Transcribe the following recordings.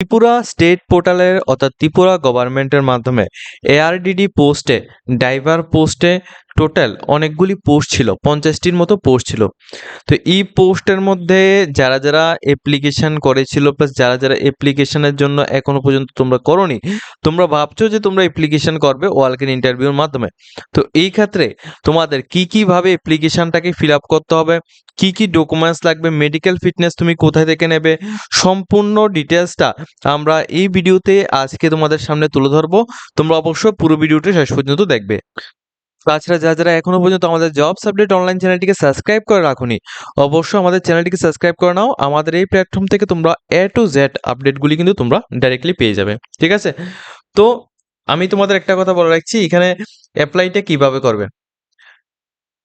Tripura state পোর্টালের অর্থাৎ ত্রিপুরা গভর্নমেন্টের মাধ্যমে এআরডিডি পোস্টে ড্রাইভার পোস্টে টোটাল অনেকগুলি পোস্ট ছিল, 50টির মতো পোস্ট ছিল। তো এই পোস্টের মধ্যে যারা যারা অ্যাপ্লিকেশন করেছিল প্লাস যারা যারা অ্যাপ্লিকেশনের জন্য এখনো পর্যন্ত তোমরা করনি, তোমরা ভাবছো যে তোমরা অ্যাপ্লিকেশন করবে ওয়ালক ইন ইন্টারভিউর মাধ্যমে। তো এই ক্ষেত্রে তোমাদের কিভাবে অ্যাপ্লিকেশনটাকে ফিল আপ করতে হবে, কি ডকুমেন্টস লাগবে, মেডিকেল ফিটনেস তুমি কোথায় থেকে নেবে, সম্পূর্ণ ডিটেলসটা আমরা এই ভিডিওতে আজকে তোমাদের সামনে তুলে ধরবো। তোমরা অবশ্যই পুরো ভিডিওটি শেষ পর্যন্ত দেখবে। তাছাড়া যারা যারা এখনো পর্যন্ত আমাদের জবস আপডেট অনলাইন চ্যানেলটিকে সাবস্ক্রাইব করে রাখোনি, অবশ্যই আমাদের চ্যানেলটিকে সাবস্ক্রাইব করে নাও। আমাদের এই প্ল্যাটফর্ম থেকে তোমরা A to Z আপডেটগুলি কিন্তু তোমরা ডাইরেক্টলি পেয়ে যাবে, ঠিক আছে? তো আমি তোমাদের একটা কথা বলে রাখছি, এখানে অ্যাপ্লাইটা কিভাবে করবে।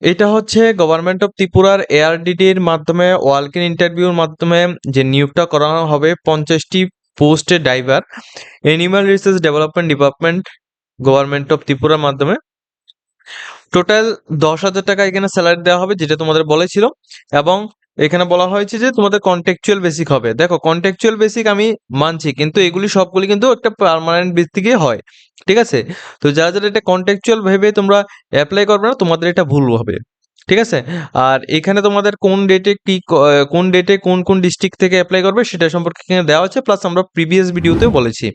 এটা হচ্ছে গভর্নমেন্ট অফ ত্রিপুরার এআরডিডির মাধ্যমে ওয়ালক ইন ইন্টারভিউর মাধ্যমে যে নিয়োগটা করানো হবে 50টি পোস্টে driver, animal research development department, government of ত্রিপুরার মাধ্যমে টোটাল 10,000 টাকা এখানে স্যালারি দেওয়া হবে, যেটা তোমাদের বলেছিল। এবং এখানে বলা হয়েছে যে তোমাদের কন্ট্রাকচুয়াল বেসিক হবে। দেখো, কন্ট্রাকচুয়াল বেসিক আমি মানছি, কিন্তু এগুলি সবগুলি কিন্তু একটা পার্মানেন্ট ভিত্তিকে হয়, ঠিক আছে? তো যারা যারা এটা কন্ট্রাকচুয়াল ভেবে তোমরা অ্যাপ্লাই করবে না, তোমাদের এটা ভুল হবে, ঠিক আছে? আর এখানে তোমাদের কোন ডেটে কোন ডেটে কোন কোন ডিস্ট্রিক্ট থেকে অ্যাপ্লাই করবে সেটা সম্পর্কে এখানে দেওয়া আছে, প্লাস আমরা প্রিভিয়াস ভিডিওতেও বলেছি।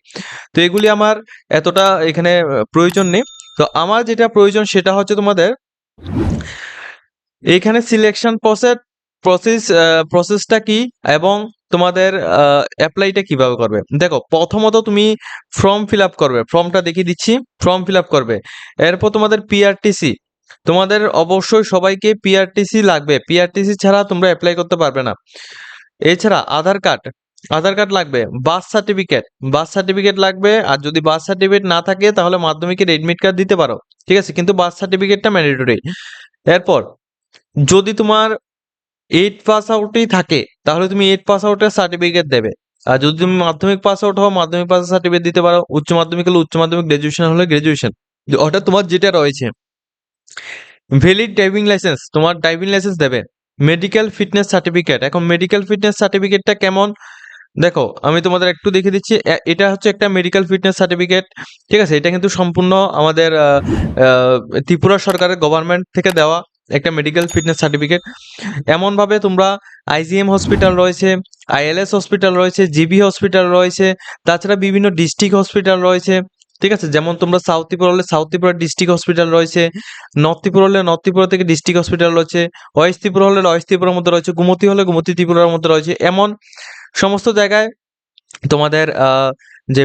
তো এগুলি আমার এতটা এখানে প্রয়োজন নেই। তো আমার যেটা প্রয়োজন সেটা হচ্ছে তোমাদের এইখানে সিলেকশন প্রসেসটা কি এবং তোমাদের অ্যাপ্লাইটা কিভাবে করবে। দেখো, প্রথমত তুমি ফর্ম ফিল আপ করবে, ফর্মটা দেখিয়ে দিচ্ছি। ফর্ম ফিল আপ করবে, এরপর তোমাদের পিআরটিসি, তোমাদের অবশ্যই সবাইকে পিআরটিসি লাগবে। পিআরটিসি ছাড়া তোমরা অ্যাপ্লাই করতে পারবে না। এছাড়া আধার কার্ড লাগবে, বার্থ সার্টিফিকেট লাগবে। আর যদি বার্থ সার্টিফিকেট না থাকে তাহলে মাধ্যমিকের এডমিট কার্ড দিতে পারো, ঠিক আছে? কিন্তু বার্থ সার্টিফিকেটটা ম্যান্ডেটরি। এরপর যদি তোমার 8 পাস আউটই থাকে তাহলে তুমি 8 পাস আউটের সার্টিফিকেট দেবে। আর যদি তুমি মাধ্যমিক পাস আউট হও, মাধ্যমিক পাস সার্টিফিকেট দিতে পারো। উচ্চ মাধ্যমিক হলে উচ্চ মাধ্যমিক, গ্রাজুয়েশন হলে গ্রাজুয়েশন, ওটা তোমার যেটা রয়েছে। ভ্যালিড ড্রাইভিং লাইসেন্স, তোমার ড্রাইভিং লাইসেন্স দেবে। মেডিকেল ফিটনেস সার্টিফিকেট, এখন মেডিকেল ফিটনেস সার্টিফিকেটটা কেমন দেখো, আমি তোমাদের একটু দেখিয়ে দিচ্ছি। এটা হচ্ছে একটা মেডিকেল ফিটনেস সার্টিফিকেট, ঠিক আছে? এটা কিন্তু সম্পূর্ণ আমাদের ত্রিপুরা সরকারের গভর্নমেন্ট থেকে দেওয়া একটা মেডিকেল ফিটনেস সার্টিফিকেট। এমনভাবে তোমরা আইজিএম হসপিটাল রয়েছে, আইএলএস হসপিটাল রয়েছে, জিবি হসপিটাল রয়েছে, তাছাড়া বিভিন্ন ডিস্ট্রিক্ট হসপিটাল রয়েছে, ঠিক আছে? যেমন তোমরা সাউথ ত্রিপুরা হলে সাউথ ত্রিপুরা ডিস্ট্রিক্ট হসপিটাল রয়েছে, নর্থ ত্রিপুরা হলে নর্থ ত্রিপুরা থেকে ডিস্ট্রিক্ট হসপিটাল রয়েছে, ওয়েস্ট ত্রিপুরা হলে ওয়েস্ট ত্রিপুরার মধ্যে রয়েছে, গোমতী হলে গোমতী ত্রিপুরার মধ্যে রয়েছে। এমন সমস্ত জায়গায় তোমাদের যে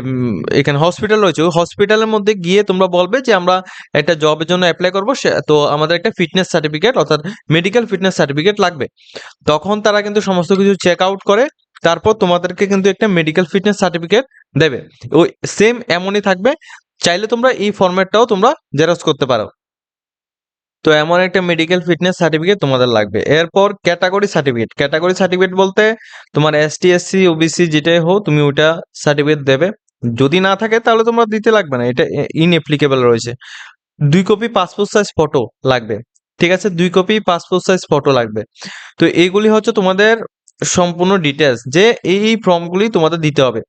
এখানে হসপিটাল রয়েছে, ওই হসপিটালের মধ্যে গিয়ে তোমরা বলবে যে আমরা একটা জবের জন্য অ্যাপ্লাই করবো, তো আমাদের একটা ফিটনেস সার্টিফিকেট অর্থাৎ মেডিকেল ফিটনেস সার্টিফিকেট লাগবে। তখন তারা কিন্তু সমস্ত কিছু চেক আউট করে তারপর তোমাদেরকে কিন্তু একটা মেডিকেল ফিটনেস সার্টিফিকেট দেবে। ওই সেম এমনই থাকবে, চাইলে তোমরা এই ফরম্যাটটাও তোমরা জেরক্স করতে পারো। তো এমন একটা মেডিকেল ফিটনেস সার্টিফিকেট তোমাদের লাগবে। এরপর ক্যাটাগরি সার্টিফিকেট বলতে তোমার এসটি এসসি ওবিসি যেটাই হোক, তুমি ওইটা সার্টিফিকেট দেবে। যদি না থাকে তাহলে তোমরা দিতে লাগবে না, এটা ইনঅ্যাপ্লিকেবল রয়েছে। 2 কপি পাসপোর্ট সাইজ ফটো লাগবে, ঠিক আছে? 2 কপি পাসপোর্ট সাইজ ফটো লাগবে। তো এইগুলি হচ্ছে তোমাদের সম্পূর্ণ ডিটেলস, যে এই ফর্মগুলি তোমাদের দিতে হবে।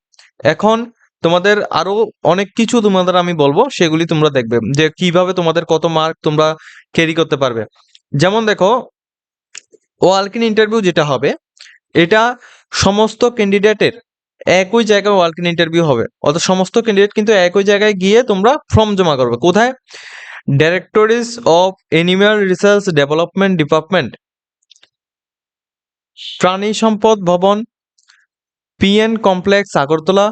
এখন তোমাদের আরো অনেক কিছু তোমাদের আমি বলবো, সেগুলি তোমরা দেখবে যে কিভাবে তোমাদের কত মার্ক তোমরা ক্যারি করতে পারবে। যেমন দেখো, ওয়ালক ইন ইন্টারভিউ যেটা হবে, এটা সমস্ত ক্যান্ডিডেটের একই জায়গায় ওয়ালক ইন ইন্টারভিউ হবে, অর্থাৎ সমস্ত ক্যান্ডিডেট কিন্তু একই জায়গায় গিয়ে তোমরা ফর্ম জমা করবে। কোথায়? ডাইরেক্টরিজ of animal research development department, প্রাণী সম্পদ ভবন, PN complex, Agartala,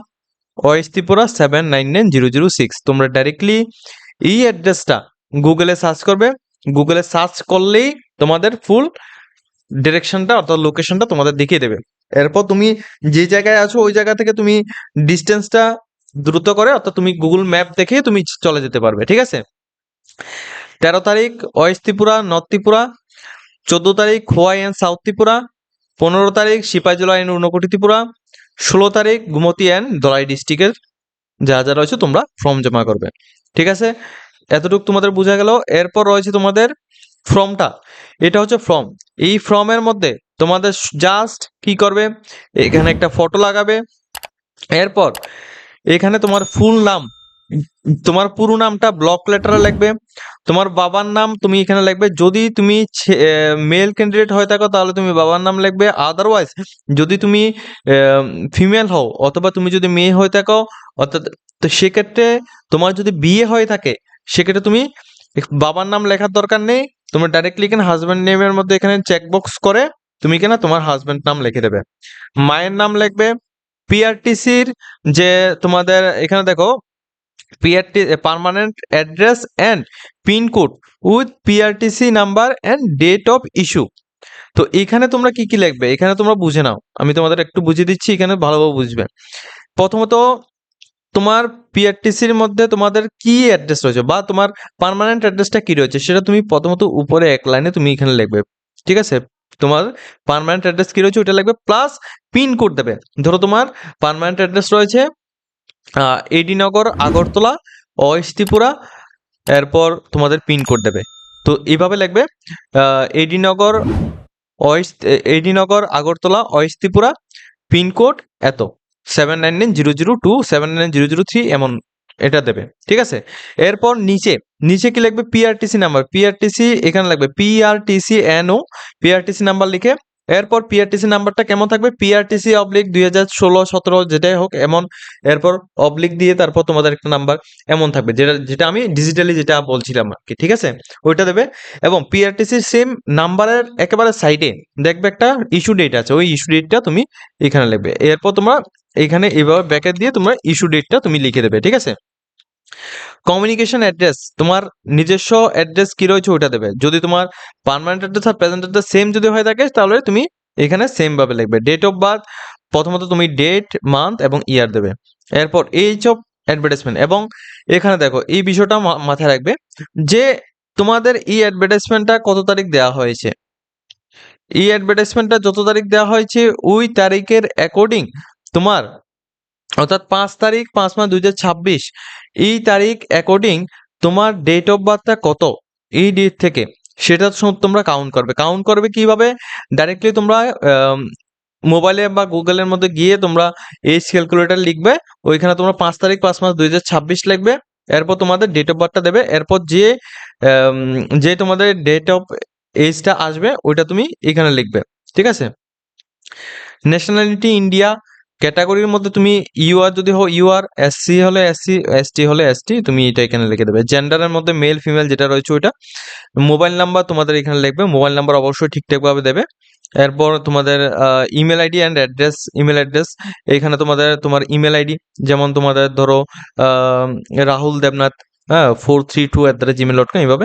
West Tripura 799006। তোমরা ডাইরেক্টলি এই অ্যাড্রেসটা গুগলে সার্চ করবে। গুগলে সার্চ করলেই তোমাদের ফুল ডিরেকশনটা অর্থাৎ লোকেশনটা তোমাদের দেখিয়ে দেবে। এরপর তুমি যে জায়গায় আছো ওই জায়গা থেকে তুমি ডিস্টেন্সটা দ্রুত করে, অর্থাৎ তুমি গুগল ম্যাপ দেখে তুমি চলে যেতে পারবে, ঠিক আছে? 13 তারিখ ওয়েস্ট ত্রিপুরা নর্থ ত্রিপুরা, 14 তারিখ খোয়াই অ্যান্ড সাউথ ত্রিপুরা, 15 তারিখ সিপাহীজলা অ্যান্ড ঊনকোটি ত্রিপুরা, 16 তারিখ গুমতি অ্যান্ড ধলাই ডিস্ট্রিক্টের যারা যারা রয়েছে তোমরা ফর্ম জমা করবে, ঠিক আছে? এতটুকু তোমাদের বোঝা গেল। এরপর রয়েছে তোমাদের ফর্মটা, এটা হচ্ছে ফর্ম। এই ফর্মের মধ্যে তোমাদের জাস্ট কি করবে, এখানে একটা ফটো লাগাবে, এরপর এখানে তোমার ফুল নাম, তোমার পুরো নামটা ব্লক লেটারে লিখবে। তোমার বাবার নাম তুমি এখানে লিখবে, যদি তুমি মেল ক্যান্ডিডেট হয়ে থাকো তাহলে তুমি বাবার নাম লিখবে। আদারওয়াইজ যদি তুমি ফিমেল হও অথবা তুমি যদি মেয়ে হয়ে থাকো, অর্থাৎ তো সেক্ষেত্রে তোমার যদি বিয়ে হয়ে থাকে সেক্ষেত্রে তুমি বাবার নাম লেখার দরকার নেই, তুমি ডাইরেক্টলি এখানে হাজব্যান্ড নেমের মধ্যে এখানে চেকবক্স করে তুমি কিনা তোমার হাজব্যান্ড নাম লিখে দেবে। মায়ের নাম লিখবে। পিআরটিসির যে তোমাদের এখানে দেখো PRT permanent address and pincode with PRTC number and date of issue. তো এখানে তোমরা কি কি লিখবে এখানে তোমরা বুঝে নাও, আমি তোমাদের একটু বুঝিয়ে দিচ্ছি, এখানে ভালোভাবে বুঝবে। প্রথমত তোমার পিআরটিসির মধ্যে তোমাদের কি অ্যাড্রেস রয়েছে বা তোমার পার্মানেন্ট অ্যাড্রেসটা কি রয়েছে সেটা তুমি প্রথমত উপরে এক লাইনে তুমি এখানে লিখবে, ঠিক আছে? তোমার পার্মানেন্ট অ্যাড্রেস কি রয়েছে ওটা লিখবে, প্লাস পিনকোড দেবে। ধরো তোমার পার্মানেন্ট অ্যাড্রেস রয়েছে এডিনগর, আগরতলা, অস্তিপুরা, এরপর তোমাদের পিনকোড দেবে। তো এইভাবে লিখবে এডিনগর, এডিনগর, আগরতলা, অস্তিপুরা, পিনকোড এত 799002 799003 এমন এটা দেবে, ঠিক আছে? এরপর নিচে নিচে কি লিখবে পিআরটিসি নাম্বার, পিআরটিসি এখানে লাগবে পিআরটিসি এনও, পিআরটিসি নাম্বার লিখে এরপর পিআরটিসি নাম্বারটা কেমন থাকবে পিআরটিসি অবলিক 2016-17 যেটাই হোক এমন, এরপর অবলিক দিয়ে তারপর তোমাদের একটা নাম্বার এমন থাকবে, যেটা যেটা আমি ডিজিটালি যেটা বলছিলাম আর কি, ঠিক আছে? ওইটা দেবে। এবং পিআরটিসির সেম নাম্বারের একেবারে সাইডে দেখবে একটা ইস্যু ডেট আছে, ওই ইস্যু ডেটটা তুমি এখানে লিখবে। এরপর তোমরা এখানে এইভাবে ব্র্যাকেট দিয়ে তোমরা ইস্যু ডেটটা তুমি লিখে দেবে, ঠিক আছে? কমিউনিকেশন অ্যাড্রেস, তোমার নিজস্ব অ্যাড্রেস কি রয়েছে ওটা দেবে। যদি তোমার পার্মানেন্ট অ্যাড্রেস আর প্রেজেন্ট অ্যাড্রেস সেম যদি হয়ে থাকে তাহলে তুমি এখানে সেম ভাবে লিখবে। ডেট অফ বার্থ প্রথমত তুমি ডেট, মান্থ এবং ইয়ার দেবে। এরপর এইচ অফ অ্যাডভার্টাইজমেন্ট, এবং এখানে দেখো এই বিষয়টা মাথায় রাখবে যে তোমাদের এই অ্যাডভার্টাইজমেন্টটা কত তারিখ দেওয়া হয়েছে। এই অ্যাডভার্টাইজমেন্টটা যত তারিখ দেওয়া হয়েছে ওই তারিখের অ্যাকর্ডিং তোমার, অর্থাৎ 5 তারিখ 5 মাস 2026 এই তারিখ অ্যাকর্ডিং তোমার ডেট অফ বার্থটা কত এই ডেট থেকে সেটা তোমরা কাউন্ট করবে কিভাবে? ডাইরেক্টলি তোমরা মোবাইলে বা গুগলের মধ্যে গিয়ে তোমরা এজ ক্যালকুলেটর লিখবে, ওইখানে তোমরা 5 তারিখ 5 মাস 2026 লিখবে, এরপর তোমাদের ডেট অফ বার্থটা দেবে, এরপর যে তোমাদের ডেট অফ এজটা আসবে ওইটা তুমি এখানে লিখবে, ঠিক আছে? ন্যাশনালিটি ইন্ডিয়া, ক্যাটাগরির মধ্যে তুমি ইউআর যদি হো ইউআর, এসসি হলে এসসি, এসটি হলে এসটি, তুমি এটা এখানে লিখে দেবে। জেন্ডারের মধ্যে মেল ফিমেল যেটা রয়েছে ওইটা। মোবাইল নাম্বার তোমাদের এখানে লিখবে, মোবাইল নাম্বার অবশ্যই ঠিকঠাকভাবে দেবে। এরপর তোমাদের email ID and address, email address এখানে তোমার ইমেল আইডি যেমন তোমাদের ধরো রাহুল দেবনাথ 432@gmail.com এইভাবে।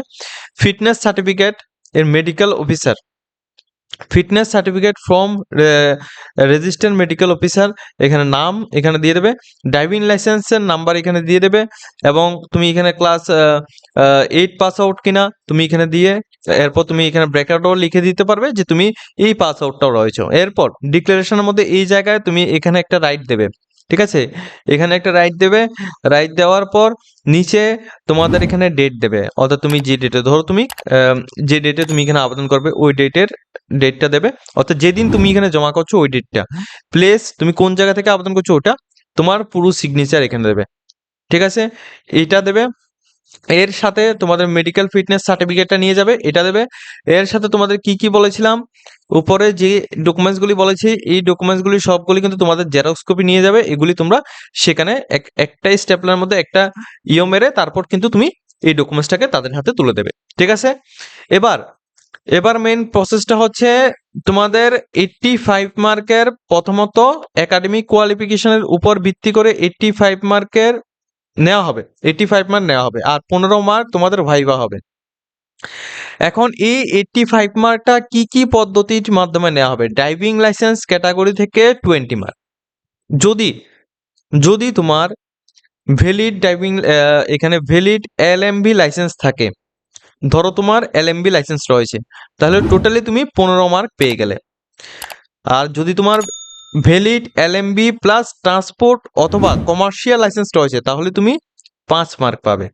ফিটনেস সার্টিফিকেট এর medical officer, fitness certificate from registered medical officer, এখানে নাম এখানে দিয়ে দেবে। ড্রাইভিং লাইসেন্সের নাম্বার এখানে দিয়ে দেবে, এবং তুমি এখানে ক্লাস 8 পাস আউট কিনা তুমি এখানে দিয়ে এরপর তুমি এখানে ব্র্যাকেটও লিখে দিতে পারবে যে তুমি এই পাস আউটটাও রয়েছে। এরপর ডিক্লারেশনের মধ্যে এই জায়গায় তুমি এখানে একটা রাইট দেবে, ঠিক আছে? এখানে একটা রাইট দেবে, রাইট দেওয়ার পর নিচে তোমাদের এখানে ডেট দেবে, অর্থাৎ তুমি যে ডেটে ধরো তুমি যে ডেটে তুমি এখানে আবেদন করবে ওই ডেটটা দেবে, অর্থাৎ যেদিন তুমি এখানে জমা করছো ওই ডেটটা, প্লেস তুমি কোন জায়গা থেকে আবেদন করছো ওটা, তোমার পুরো সিগনেচার এখানে দেবে, ঠিক আছে? এইটা দেবে। এর সাথে তোমাদের মেডিকেল ফিটনেস সার্টিফিকেটটা নিয়ে যাবে, এটা দেবে। এর সাথে তোমাদের কি কি বলেছিলাম উপরে যে ডকুমেন্টসগুলি বলেছি এই ডকুমেন্টসগুলি সবগুলি কিন্তু তোমাদের জেরক্স কপি নিয়ে যাবে, এগুলি তোমরা সেখানে একটা স্টেপলার মধ্যে একটা মেরে তারপর কিন্তু তুমি এই ডকুমেন্টসটাকে তাদের হাতে তুলে দেবে, ঠিক আছে? এবার এবার মেইন প্রসেসটা হচ্ছে তোমাদের 85 মার্কের প্রথমত একাডেমিক কোয়ালিফিকেশনের উপর ভিত্তি করে 85 মার্কের নেওয়া হবে, 85 মার্ক নেওয়া হবে, আর 15 মার্ক তোমাদের ভাইভা হবে। এখন এই 85 মার্কটা কি কি পদ্ধতির মাধ্যমে নেওয়া হবে? ড্রাইভিং লাইসেন্স ক্যাটাগরি থেকে 20 মার্ক, যদি যদি তোমার ভ্যালিড ড্রাইভিং এখানে ভ্যালিড এলএমভি লাইসেন্স থাকে, ধরো তোমার এলএমবি লাইসেন্স রয়েছে তাহলে টোটালি তুমি 15 মার্ক পেয়ে গেলে। আর যদি তোমার ভ্যালিড এলএমবি প্লাস ট্রান্সপোর্ট অথবা কমার্শিয়াল লাইসেন্স রয়েছে তাহলে তুমি 5 মার্ক পাবে।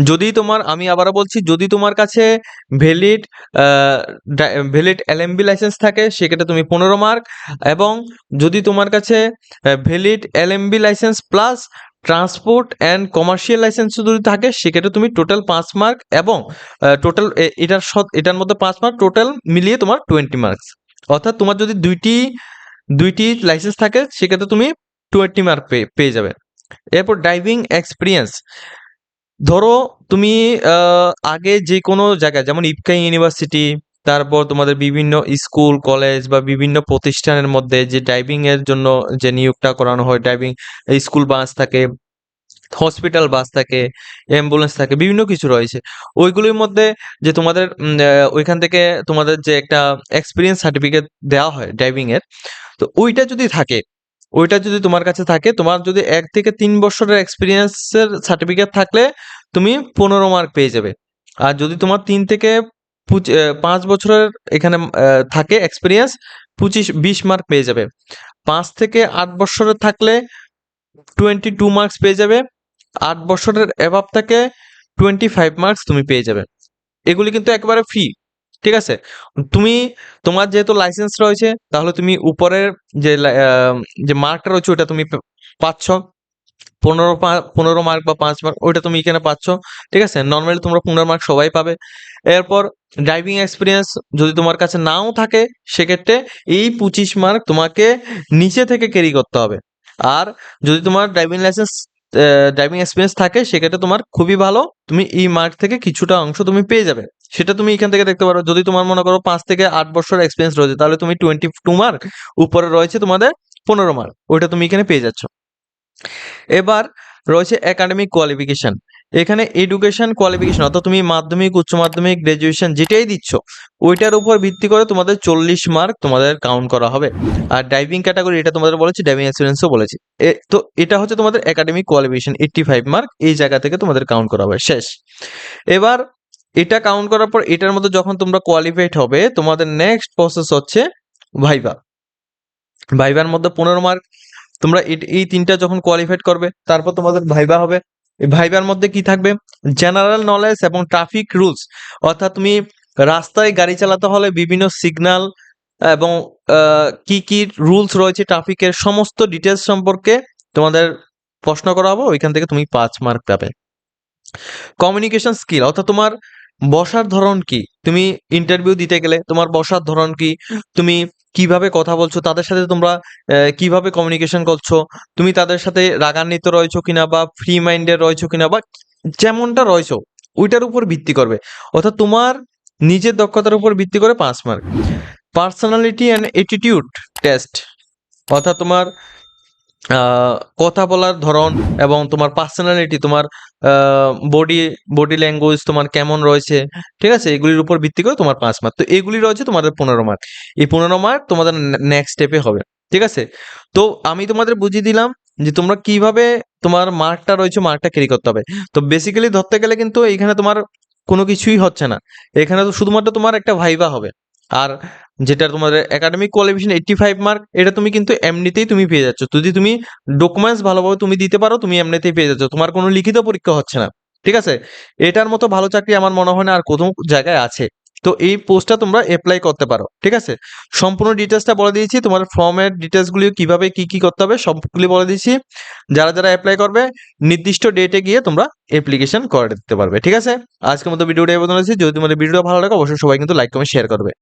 যদি তোমার, আমি আবারও বলছি, যদি তোমার কাছে ভ্যালিড ভ্যালিড এলএমবি লাইসেন্স থাকে সেক্ষেত্রে তুমি 15 মার্ক, এবং যদি তোমার কাছে valid LMB licence plus transport and commercial licence যদি থাকে সেক্ষেত্রে তুমি টোটাল 5 মার্ক, এবং টোটাল এটার মধ্যে 5 মার্ক, টোটাল মিলিয়ে তোমার 20 মার্কস। অর্থাৎ তোমার যদি দুইটি লাইসেন্স থাকে সেক্ষেত্রে তুমি 20 মার্ক পেয়ে যাবে। এরপর ড্রাইভিং এক্সপিরিয়েন্স, ধরো তুমি আগে যে কোনো জায়গায়, যেমন ইবকাই ইউনিভার্সিটি, তারপর তোমাদের বিভিন্ন স্কুল কলেজ বা বিভিন্ন প্রতিষ্ঠানের মধ্যে যে ড্রাইভিং এর জন্য যে নিয়োগটা করানো হয়, ড্রাইভিং স্কুল বাস থাকে, হসপিটাল বাস থাকে, অ্যাম্বুলেন্স থাকে, বিভিন্ন কিছু রয়েছে। ওইগুলির মধ্যে যে তোমাদের ওইখান থেকে তোমাদের যে একটা এক্সপিরিয়েন্স সার্টিফিকেট দেওয়া হয় ড্রাইভিং এর, তো ওইটা যদি তোমার কাছে থাকে, তোমার যদি 1 থেকে 3 বছরের এক্সপিরিয়েন্সের সার্টিফিকেট থাকলে তুমি 15 মার্ক পেয়ে যাবে। আর যদি তোমার 3 থেকে 5 বছরের এখানে থাকে এক্সপিরিয়েন্স, 20 মার্ক পেয়ে যাবে। 5 থেকে 8 বছরের থাকলে 22 মার্কস পেয়ে যাবে। 8 বছরের অ্যাবাভ থাকে 25 মার্কস তুমি পেয়ে যাবে। এগুলি কিন্তু একেবারে ফ্রি, ঠিক আছে? তুমি, তোমার যেহেতু লাইসেন্স রয়েছে তাহলে তুমি উপরের যে মার্কটা রয়েছে ওটা তুমি পাচ্ছ, 15 মার্ক বা 5 মার্ক ওইটা তুমি এখানে পাচ্ছ, ঠিক আছে? নর্মালি তোমরা 15 মার্ক সবাই পাবে। এরপর ড্রাইভিং এক্সপিরিয়েন্স যদি তোমার কাছে নাও থাকে সেক্ষেত্রে এই 25 মার্ক তোমাকে নিচে থেকে ক্যারি করতে হবে। আর যদি তোমার ড্রাইভিং এক্সপিরিয়েন্স থাকে সেক্ষেত্রে তোমার খুবই ভালো, তুমি এই মার্ক থেকে কিছুটা অংশ তুমি পেয়ে যাবে। সেটা তুমি এখান থেকে দেখতে পারো। যদি তোমার মনে করো 5 থেকে 8 বছর এক্সপিরিয়েন্স রয়েছে তাহলে তুমি 22 মার্ক, উপরে রয়েছে তোমাদের 15 মার্ক, ওইটা তুমি এখানে পেয়ে যাচ্ছ। এবার রয়েছে একাডেমিক কোয়ালিফিকেশন। এখানে এডুকেশন কোয়ালিফিকেশন, অর্থাৎ তুমি মাধ্যমিক, উচ্চ মাধ্যমিক, গ্রাজুয়েশন যেটাই দিচ্ছ ওইটার উপর ভিত্তি করে তোমাদের 40 মার্ক তোমাদের কাউন্ট করা হবে। আর ড্রাইভিং ক্যাটাগরি এটা তোমাদের বলেছি, ড্রাইভিং এক্সপিরিয়েন্সও বলেছি। তো এটা হচ্ছে তোমাদের একাডেমিক কোয়ালিফিকেশন, 85 মার্ক এই জায়গা থেকে তোমাদের কাউন্ট করা হবে, শেষ। এবার এটা কাউন্ট করার পর এটার মধ্যে যখন তোমরা কোয়ালিফাইড হবে তোমাদের নেক্সট প্রসেস হচ্ছে ভাইভা। ভাইভার মধ্যে 15 মার্ক, তোমরা এই তিনটা যখন কোয়ালিফাইড করবে তারপর তোমাদের ভাইভা হবে। এই ভাইভার মধ্যে কি থাকবে? জেনারেল নলেজ এবং ট্রাফিক রুলস, অর্থাৎ তুমি রাস্তায় গাড়ি চালাতে হলে বিভিন্ন সিগন্যাল এবং কি কি রুলস রয়েছে ট্রাফিকের সমস্ত ডিটেলস সম্পর্কে তোমাদের প্রশ্ন করা হবে, ওইখান থেকে তুমি 5 মার্ক পাবে। কমিউনিকেশন স্কিল, অর্থাৎ তোমার বসার ধরন কি, তুমি ইন্টারভিউ দিতে গেলে তোমার বসার ধরন কি, তুমি কিভাবে কথা বলছো তাদের সাথে, তোমরা কিভাবে কমিউনিকেশন করছো, তুমি তাদের সাথে রাগান্বিত রয়েছো কিনা বা ফ্রি মাইন্ডেড রয়েছো কিনা বা যেমনটা রয়েছো ওইটার উপর ভিত্তি করবে। অর্থাৎ তোমার নিজের দক্ষতার উপর ভিত্তি করে 5 mark. Personality and attitude test, অর্থাৎ তোমার কথা বলার ধরন এবং তোমার পার্সোনালিটি, তোমার বডি বডি ল্যাঙ্গুয়েজ তোমার কেমন রয়েছে, ঠিক আছে? এগুলির উপর ভিত্তি করে তোমার 5 মার্ক। তো এগুলি রয়েছে তোমাদের 15 মার্ক। এই 15 মার্ক তোমাদের নেক্সট স্টেপে হবে, ঠিক আছে? তো আমি তোমাদের বুঝিয়ে দিলাম যে তোমরা কিভাবে তোমার মার্কটা রয়েছে মার্কটা ক্যারি করতে হবে। তো বেসিক্যালি ধরতে গেলে কিন্তু এখানে তোমার কোনো কিছুই হচ্ছে না, এখানে তো শুধুমাত্র তোমার একটা ভাইভা হবে। আর যেটা তোমাদের একাডেমিক কোয়ালিফিকেশন 85 মার্ক, এটা তুমি কিন্তু এমনিতেই তুমি পেয়ে যাচ্ছ। যদি তুমি ডকুমেন্টস ভালোভাবে তুমি দিতে পারো তুমি এমনিতেই পেয়ে যাচ্ছ, তোমার কোনো লিখিত পরীক্ষা হচ্ছে না, ঠিক আছে? এটার মতো ভালো চাকরি আমার মনে হয় না আর কোনো জায়গায় আছে। তো এই পোস্টটা তোমরা অ্যাপ্লাই করতে পারো, ঠিক আছে? সম্পূর্ণ ডিটেলসটা বলে দিয়েছি, তোমার ফর্মের ডিটেলসগুলি কিভাবে কি কি করতে হবে সবগুলি বলে দিয়েছি। যারা যারা অ্যাপ্লাই করবে নির্দিষ্ট ডেটে গিয়ে তোমরা অ্যাপ্লিকেশন করে দিতে পারবে, ঠিক আছে? আজকের মতো ভিডিওটা এই পর্যন্ত। যদি তোমাদের ভিডিওটা ভালো লাগে অবশ্যই সবাই কিন্তু লাইক কমেন্ট শেয়ার করবে।